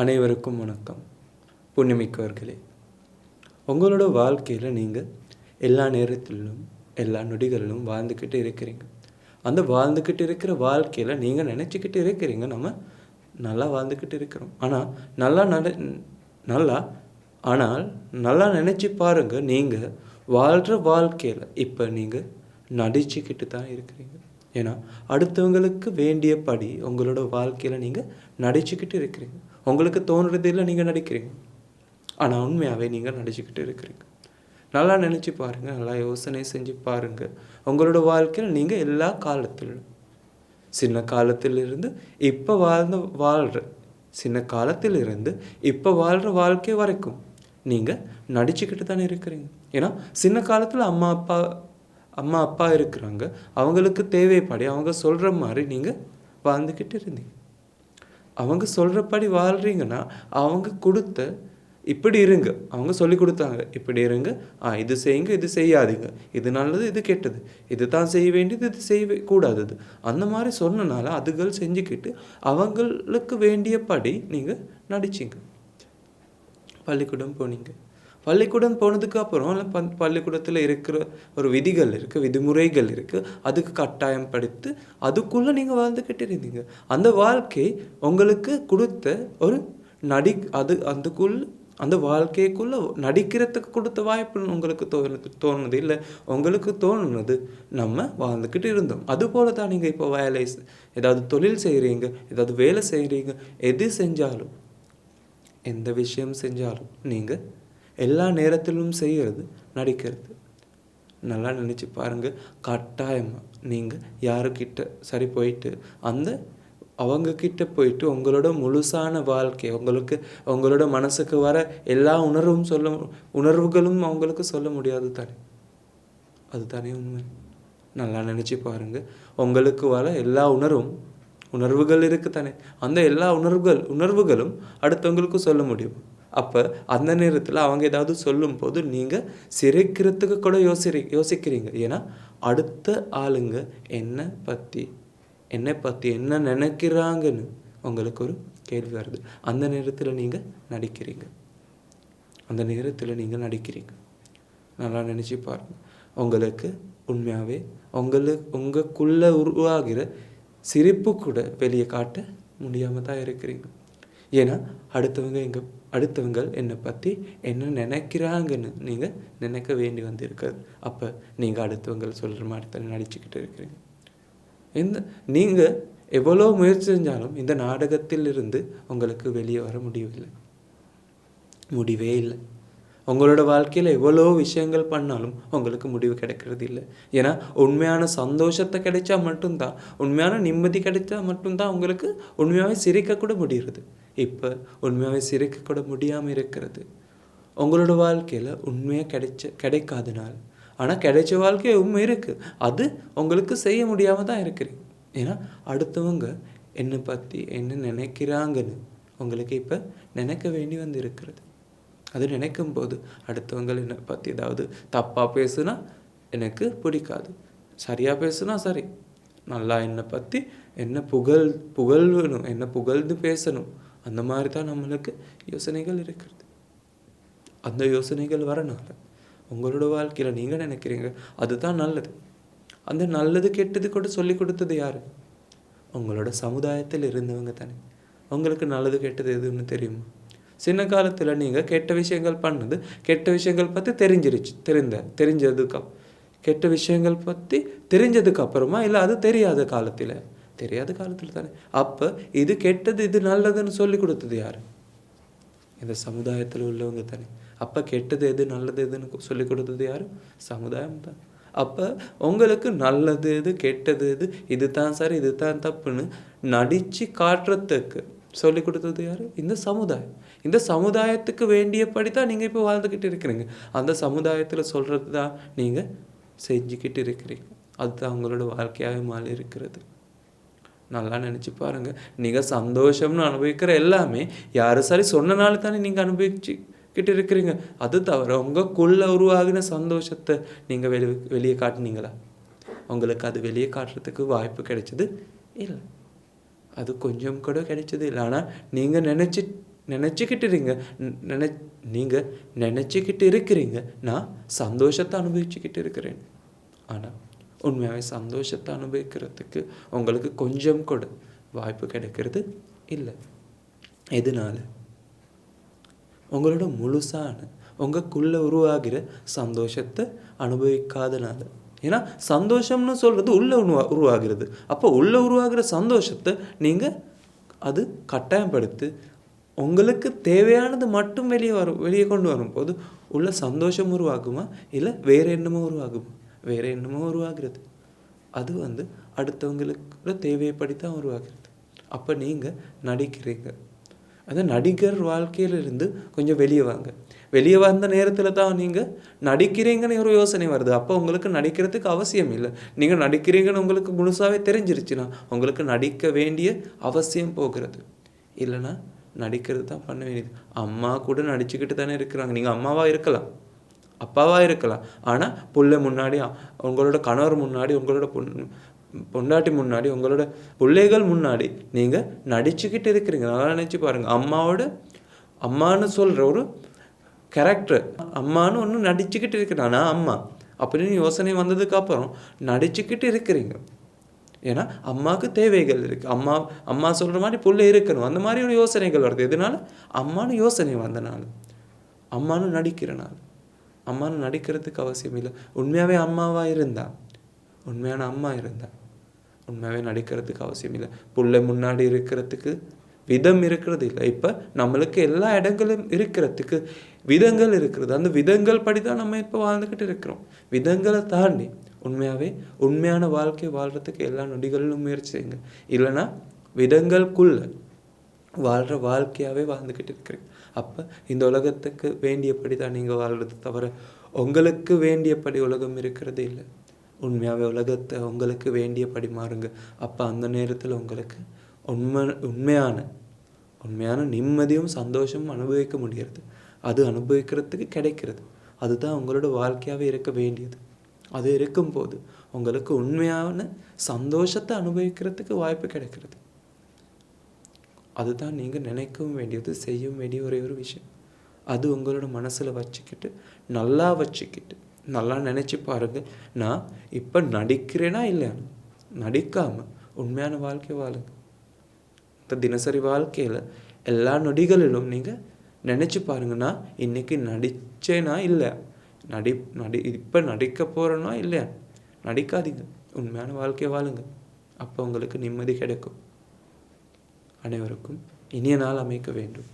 அனைவருக்கும் வணக்கம். புண்ணியமிக்கவர்களே, உங்களோட வாழ்க்கையில் நீங்கள் எல்லா நேரத்திலும் எல்லா நொடிகளிலும் வாழ்ந்துக்கிட்டு இருக்கிறீங்க. அந்த வாழ்ந்துக்கிட்டு இருக்கிற வாழ்க்கையில் நீங்கள் நினச்சிக்கிட்டு இருக்கிறீங்க நம்ம நல்லா வாழ்ந்துக்கிட்டு இருக்கிறோம். ஆனால் நல்லா நினச்சி பாருங்கள், நீங்கள் வாழ்கிற வாழ்க்கையில் இப்போ நீங்கள் நடிச்சுக்கிட்டு தான் இருக்கிறீங்க. ஏன்னா அடுத்தவங்களுக்கு வேண்டியபடி உங்களோட வாழ்க்கையில் நீங்கள் நடிச்சுக்கிட்டு இருக்கிறீங்க. உங்களுக்கு தோன்றது இல்லை, நீங்கள் நடிக்கிறீங்க. ஆனால் உண்மையாகவே நீங்கள் நடிச்சுக்கிட்டு இருக்கிறீங்க. நல்லா நினச்சி பாருங்கள், நல்லா யோசனை செஞ்சு பாருங்கள். உங்களோட வாழ்க்கையில் நீங்கள் எல்லா காலத்திலும் சின்ன காலத்திலிருந்து இப்போ சின்ன காலத்திலிருந்து இப்போ வாழ்கிற வாழ்க்கை வரைக்கும் நீங்கள் நடிச்சுக்கிட்டு தானே இருக்கிறீங்க. ஏன்னா சின்ன காலத்தில் அம்மா அப்பா இருக்கிறாங்க, அவங்களுக்கு தேவைப்படி அவங்க சொல்கிற மாதிரி நீங்கள் வாழ்ந்துக்கிட்டு இருந்தீங்க. அவங்க சொல்கிறபடி வாழ்கிறீங்கன்னா அவங்க கொடுத்த இப்படி இருங்க, அவங்க சொல்லி கொடுத்தாங்க இப்படி இருங்க, இது செய்யுங்க, இது செய்யாதீங்க, இது நல்லது, இது கெட்டது, இது தான் செய்ய வேண்டியது, இது செய்ய கூடாதது, அந்த மாதிரி சொன்னனால அதுகள் செஞ்சுக்கிட்டு அவங்களுக்கு வேண்டியபடி நீங்கள் நடிச்சிங்க. பள்ளிக்கூடம் போனீங்க. பள்ளிக்கூடம் போனதுக்கு அப்புறம் பள்ளிக்கூடத்தில் இருக்கிற ஒரு விதிகள் இருக்குது, விதிமுறைகள் இருக்குது, அதுக்கு கட்டாயம் படித்து அதுக்குள்ளே நீங்கள் வாழ்ந்துக்கிட்டு இருந்தீங்க. அந்த வாழ்க்கை உங்களுக்கு கொடுத்த ஒரு அந்த வாழ்க்கைக்குள்ளே நடிக்கிறதுக்கு கொடுத்த வாய்ப்பு உங்களுக்கு தோணுது இல்லை, உங்களுக்கு தோணுனது நம்ம வாழ்ந்துக்கிட்டு இருந்தோம். அதுபோல தான் நீங்கள் இப்போ ஏதாவது தொழில் செய்கிறீங்க, ஏதாவது வேலை செய்கிறீங்க, எது செஞ்சாலும் எந்த விஷயம் செஞ்சாலும் நீங்கள் எல்லா நேரத்திலும் செய்கிறது நடிக்கிறது. நல்லா நினச்சி பாருங்கள். கட்டாயமாக நீங்கள் யாருக்கிட்ட சரி போயிட்டு அவங்கக்கிட்ட போயிட்டு உங்களோட முழுசான வாழ்க்கை, உங்களோட மனசுக்கு வர எல்லா உணர்வுகளும் அவங்களுக்கு சொல்ல முடியாது தானே. அதுதானே உண்மை. நல்லா நினச்சி பாருங்கள். உங்களுக்கு வர எல்லா உணர்வுகள் இருக்குது தானே, அந்த எல்லா உணர்வுகளும் அடுத்தவங்களுக்கு சொல்ல முடியும். அப்போ அந்த நேரத்தில் அவங்க ஏதாவது சொல்லும் போது நீங்கள் சிரிக்கிறதுக்கு கூட யோசிக்கிறீங்க. ஏன்னா அடுத்த ஆளுங்க என்னை பற்றி என்ன நினைக்கிறாங்கன்னு உங்களுக்கு ஒரு கேள்வி வருது. அந்த நேரத்தில் நீங்கள் நடிக்கிறீங்க. நல்லா நினச்சி பாருங்கள். உங்களுக்கு உண்மையாகவே உங்களுக்குள்ளே உருவாகிற சிரிப்பு கூட வெளியே காட்ட முடியாமல் தான் இருக்கிறீங்க. ஏன்னா அடுத்தவங்க என்னை பற்றி என்ன நினைக்கிறாங்கன்னு நீங்கள் நினைக்க வேண்டி வந்திருக்காது. அப்போ நீங்கள் அடுத்தவங்க சொல்கிற மாதிரி தானே நடிச்சுக்கிட்டு இருக்கிறீங்க. நீங்கள் எவ்வளோ முயற்சி செஞ்சாலும் இந்த நாடகத்தில் இருந்து உங்களுக்கு வெளியே வர முடிவே இல்லை. உங்களோட வாழ்க்கையில் எவ்வளோ விஷயங்கள் பண்ணாலும் உங்களுக்கு முடிவு கிடைக்கிறது இல்லை. ஏன்னா உண்மையான சந்தோஷத்தை கிடைச்சா மட்டும்தான், உண்மையான நிம்மதி கிடைச்சா மட்டும்தான் உங்களுக்கு உண்மையாகவே சிரிக்கக்கூட முடிகிறது. இப்போ உண்மையாகவே சிரிக்கக்கூட முடியாமல் இருக்கிறது உங்களோட வாழ்க்கையில் உண்மையாக கிடைக்காதனால. ஆனால் கிடைச்ச வாழ்க்கை உண்மை இருக்குது, அது உங்களுக்கு செய்ய முடியாமல் தான் இருக்கிறீங்க. ஏன்னா அடுத்தவங்க என்னை பற்றி என்ன நினைக்கிறாங்கன்னு உங்களுக்கு இப்போ நினைக்க வேண்டி வந்து இருக்கிறது. அது நினைக்கும் போது அடுத்தவங்க என்னை பற்றி ஏதாவது தப்பாக பேசுனா எனக்கு பிடிக்காது, சரியாக பேசுனா சரி, நல்லா என்னை பற்றி என்ன புகழ்வணும், என்ன புகழ்ந்து பேசணும், அந்த மாதிரி தான் நம்மளுக்கு யோசனைகள் இருக்கிறது. அந்த யோசனைகள் வரனால உங்களோட வாழ்க்கையில் நீங்கள் நினைக்கிறீங்க அதுதான் நல்லது. அந்த நல்லது கெட்டது கூட சொல்லி கொடுத்தது யார்? உங்களோட சமுதாயத்தில் இருந்தவங்க தானே. உங்களுக்கு நல்லது கெட்டது எதுன்னு தெரியுமா? சின்ன காலத்தில் நீங்கள் கெட்ட விஷயங்கள் பண்ணது, கெட்ட விஷயங்கள் பற்றி கெட்ட விஷயங்கள் பற்றி தெரிஞ்சதுக்கு அப்புறமா, இல்லை அது தெரியாத காலத்தில் தானே. அப்போ இது கெட்டது இது நல்லதுன்னு சொல்லி கொடுத்தது யார்? இந்த சமுதாயத்தில் உள்ளவங்க தானே. அப்போ கெட்டது எது நல்லது எதுன்னு சொல்லி கொடுத்தது யார்? சமுதாயம் தான். அப்போ உங்களுக்கு நல்லது எது கெட்டது எது, இது தான் சரி இது தான் தப்புன்னு நடித்து காட்டுறதுக்கு சொல்லி கொடுத்தது யார்? இந்த சமுதாயம். இந்த சமுதாயத்துக்கு வேண்டியபடி தான் நீங்கள் இப்போ வாழ்ந்துக்கிட்டு இருக்கிறீங்க. அந்த சமுதாயத்தில் சொல்கிறது தான் நீங்கள் செஞ்சுக்கிட்டு இருக்கிறீங்க. அதுதான் உங்களோட வாழ்க்கையாக மாறி இருக்கிறது. நல்லா நினச்சி பாருங்கள். நீங்கள் சந்தோஷம்னு அனுபவிக்கிற எல்லாமே யார் சரி சொன்னனால தானே நீங்கள் அனுபவிச்சுக்கிட்டு இருக்கிறீங்க. அது தவிர உங்களுக்குள்ளே உருவாகின சந்தோஷத்தை நீங்கள் வெளியே காட்டினீங்களா? உங்களுக்கு அது வெளியே காட்டுறதுக்கு வாய்ப்பு கிடைச்சது இல்லை. அது கொஞ்சம் கூட கிடைச்சது இல்லை. ஆனால் நீங்கள் நினச்சிக்கிட்டு இருங்க நினை நீங்கள் நினச்சிக்கிட்டு இருக்கிறீங்க நான் சந்தோஷத்தை அனுபவிச்சுக்கிட்டு இருக்கிறேன். ஆனால் உண்மையாகவே சந்தோஷத்தை அனுபவிக்கிறதுக்கு உங்களுக்கு கொஞ்சம் கூட வாய்ப்பு கிடைக்கிறது இல்லை. எதனால? உங்களோட முழுசான உங்களுக்குள்ளே உருவாகிற சந்தோஷத்தை அனுபவிக்காதனால. ஏன்னா சந்தோஷம்னு சொல்கிறது உள்ளே உருவாகிறது. அப்போ உள்ளே உருவாகிற சந்தோஷத்தை நீங்கள் அது கட்டாயப்படுத்தி உங்களுக்கு தேவையானது மட்டும் வெளியே கொண்டு வரும்போது உள்ள சந்தோஷம் உருவாகுமா இல்லை வேறு என்னமோ உருவாகுமா? வேறு என்னமோ உருவாகிறது. அது அடுத்தவங்களுக்கு தேவைப்படித்தான் உருவாகிறது. அப்போ நீங்கள் நடிக்கிறீங்க. அந்த நடிகர் வாழ்க்கையிலிருந்து கொஞ்சம் வெளியே வாங்க. வெளியே வந்த நேரத்தில் தான் நீங்கள் நடிக்கிறீங்கன்னு ஒரு யோசனை வருது. அப்போ உங்களுக்கு நடிக்கிறதுக்கு அவசியம் இல்லை. நீங்கள் நடிக்கிறீங்கன்னு உங்களுக்கு முழுசாகவே தெரிஞ்சிருச்சுன்னா உங்களுக்கு நடிக்க வேண்டிய அவசியம் போகிறது. இல்லைன்னா நடிக்கிறது தான் பண்ண வேண்டியது. அம்மா கூட நடிச்சுக்கிட்டு தானே இருக்கிறாங்க. நீங்கள் அம்மாவாக இருக்கலாம், அப்பாவாக இருக்கலாம். ஆனால் பிள்ளை முன்னாடி, உங்களோட கணவர் முன்னாடி, உங்களோட பொண்டாட்டி முன்னாடி, உங்களோட பிள்ளைகள் முன்னாடி நீங்கள் நடிச்சுக்கிட்டு இருக்கிறீங்க. நல்லா நினச்சி பாருங்கள். அம்மான்னு சொல்கிற ஒரு கேரக்டர், அம்மானு ஒன்று நடிச்சுக்கிட்டு இருக்கிறேன். நான் அம்மா அப்படின்னு யோசனை வந்ததுக்கப்புறம் நடிச்சுக்கிட்டு இருக்கிறீங்க. ஏன்னா அம்மாவுக்கு தேவைகள் இருக்குது. அம்மா சொல்கிற மாதிரி பிள்ளை இருக்கணும், அந்த மாதிரி ஒரு யோசனைகள் வருது. எதனால? அம்மானு யோசனை வந்தனால, அம்மானு நடிக்கிறனால. அம்மானு நடிக்கிறதுக்கு அவசியம் இல்லை. உண்மையாகவே அம்மாவாக இருந்தால், உண்மையான அம்மா இருந்தால் உண்மையாகவே நடிக்கிறதுக்கு அவசியம் இல்லை. பிள்ளை முன்னாடி இருக்கிறதுக்கு விதம் இருக்கிறது இல்லை. இப்போ நம்மளுக்கு எல்லா இடங்களும் இருக்கிறதுக்கு விதங்கள் இருக்கிறது. அந்த விதங்கள் படி தான் நம்ம இப்போ வாழ்ந்துக்கிட்டு இருக்கிறோம். விதங்களை தாண்டி உண்மையான வாழ்க்கை வாழ்கிறதுக்கு எல்லா நொடிகளிலும் முயற்சி செய்யுங்க. இல்லைன்னா விதங்களுக்குள்ள வாழ்கிற வாழ்க்கையாகவே வாழ்ந்துக்கிட்டு இருக்கிறீங்க. அப்போ இந்த உலகத்துக்கு வேண்டியபடி தான் நீங்கள் வாழ்கிறது தவிர உங்களுக்கு வேண்டியபடி உலகம் இருக்கிறது இல்லை. உண்மையாகவே உலகத்தை உங்களுக்கு வேண்டியபடி மாறுங்க. அப்போ அந்த நேரத்தில் உங்களுக்கு உண்மையான நிம்மதியும் சந்தோஷமும் அனுபவிக்க முடியாது. அது அனுபவிக்கிறதுக்கு கிடைக்கிறது. அதுதான் உங்களோட வாழ்க்கையாகவே இருக்க வேண்டியது. அது இருக்கும்போது உங்களுக்கு உண்மையான சந்தோஷத்தை அனுபவிக்கிறதுக்கு வாய்ப்பு கிடைக்கிறது. அதுதான் நீங்கள் நினைக்கவும் வேண்டியது, செய்யவும் வேண்டிய ஒரே ஒரு விஷயம். அது உங்களோட மனசில் வச்சுக்கிட்டு நல்லா நினச்சி பாருங்கள். நான் இப்போ நடிக்கிறேனா இல்லையா? நடிக்காமல் உண்மையான வாழ்க்கை வாழுங்க. இந்த தினசரி வாழ்க்கையில் எல்லா நொடிகளிலும் நீங்கள் நினச்சி பாருங்கன்னா, இன்றைக்கி நடித்தேனா இல்லை, இப்போ நடிக்க போகிறேன்னா இல்லையா? நடிக்காதீங்க, உண்மையான வாழ்க்கையை வாழுங்க. அப்போ உங்களுக்கு நிம்மதி கிடைக்கும். அனைவருக்கும் இனிய நாள் அமைக்க வேண்டும்.